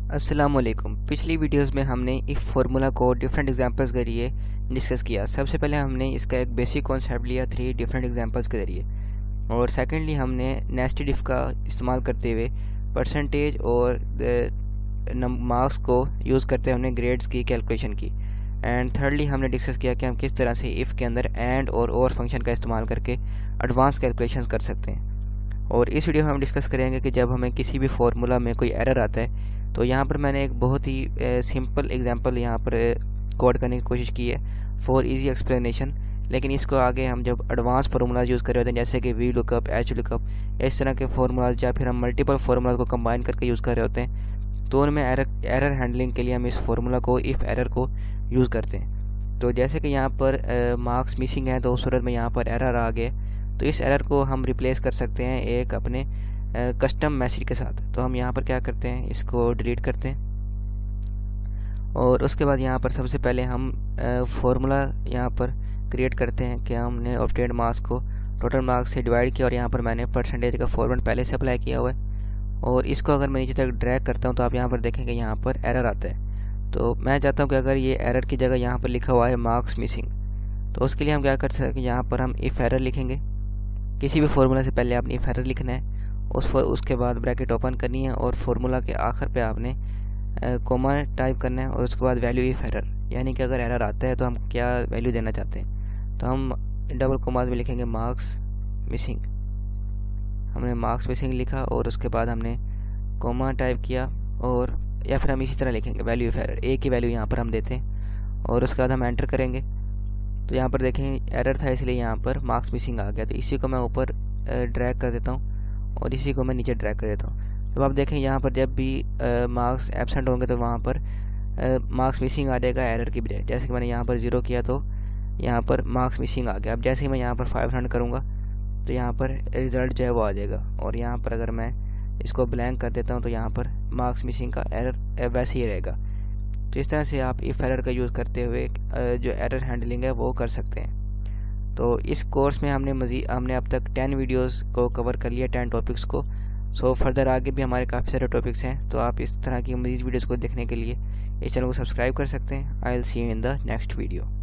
अस्सलामुअलैकुम। पिछली वीडियोस में हमने इफ़ फार्मूला को डिफरेंट एग्जांपल्स के जरिए डिस्कस किया। सबसे पहले हमने इसका एक बेसिक कॉन्सेप्ट लिया 3 डिफरेंट एग्जांपल्स के ज़रिए, और सेकेंडली हमने नेस्टेड इफ़ का इस्तेमाल करते हुए परसेंटेज और मार्क्स को यूज़ करते हुए हमने ग्रेड्स की कैलकुलेशन की। एंड थर्डली हमने डिस्कस किया कि हम किस तरह से इफ़ के अंदर एंड और फंक्शन का इस्तेमाल करके एडवांस कैलकुलेशंस कर सकते हैं। और इस वीडियो में हम डिस्कस करेंगे कि जब हमें किसी भी फार्मूला में कोई एरर आता है तो यहाँ पर मैंने एक बहुत ही सिंपल एग्जांपल यहाँ पर कोड करने की कोशिश की है फॉर इजी एक्सप्लेनेशन। लेकिन इसको आगे हम जब एडवांस फार्मूलाज यूज़ कर रहे होते हैं, जैसे कि वी लुकअप, एच लुकअप, इस तरह के फार्मूलाज, या फिर हम मल्टीपल फार्मूलाज को कंबाइन करके यूज़ कर रहे होते हैं, तो उनमें एरर हैंडलिंग के लिए हम इस फार्मूला को इफ़ एरर को यूज़ करते हैं। तो जैसे कि यहाँ पर मार्क्स मिसिंग है तो उस सूरत में यहाँ पर एरर आ गया, तो इस एरर को हम रिप्लेस कर सकते हैं एक अपने कस्टम मैसेज के साथ। तो हम यहाँ पर क्या करते हैं, इसको डिलीट करते हैं और उसके बाद यहाँ पर सबसे पहले हम फार्मूला यहाँ पर क्रिएट करते हैं कि हमने ऑब्टेन्ड मार्क्स को टोटल मार्क्स से डिवाइड किया, और यहाँ पर मैंने परसेंटेज का फॉर्मूला पहले से अप्लाई किया हुआ है। और इसको अगर मैं नीचे तक ड्रैग करता हूँ तो आप यहाँ पर देखेंगे यहाँ पर एरर आता है। तो मैं चाहता हूँ कि अगर ये एरर की जगह यहाँ पर लिखा हुआ है मार्क्स मिसिंग, तो उसके लिए हम क्या कर सकते हैं, यहाँ पर हम इफ़ एरर लिखेंगे। किसी भी फार्मूला से पहले आपने इफ़ एरर लिखना है, उसके बाद ब्रैकेट ओपन करनी है और फार्मूला के आखिर पे आपने कोमा टाइप करना है, और उसके बाद वैल्यू इफ़ एरर, यानी कि अगर एरर आता है तो हम क्या वैल्यू देना चाहते हैं। तो हम डबल कोमाज में लिखेंगे मार्क्स मिसिंग। हमने मार्क्स मिसिंग लिखा और उसके बाद हमने कोमा टाइप किया, और या फिर हम इसी तरह लिखेंगे वैल्यू इफ़ एरर, एक ही वैल्यू यहाँ पर हम देते हैं और उसके बाद हम एंटर करेंगे। तो यहाँ पर देखें एरर था इसलिए यहाँ पर मार्क्स मिसिंग आ गया। तो इसी को मैं ऊपर ड्रैग कर देता हूँ और इसी को मैं नीचे ड्रैग कर देता हूँ। तो आप देखें यहाँ पर जब भी मार्क्स एब्सेंट होंगे तो वहाँ पर मार्क्स मिसिंग आ जाएगा एरर की बजाय। जैसे कि मैंने यहाँ पर 0 किया तो यहाँ पर मार्क्स मिसिंग आ गया। अब जैसे ही मैं यहाँ पर 500 करूँगा तो यहाँ पर रिज़ल्ट जो है वो आ जाएगा, और यहाँ पर अगर मैं इसको ब्लैंक कर देता हूँ तो यहाँ पर मार्क्स मिसिंग का एरर वैसे ही रहेगा। तो इस तरह से आप इफ़ एरर का यूज़ करते हुए जो एरर हैंडलिंग है वो कर सकते हैं। तो इस कोर्स में हमने अब तक 10 वीडियोस को कवर कर लिया, 10 टॉपिक्स को। सो फर्दर आगे भी हमारे काफ़ी सारे टॉपिक्स हैं, तो आप इस तरह की मज़ीद वीडियोस को देखने के लिए इस चैनल को सब्सक्राइब कर सकते हैं। I will see you in the next video.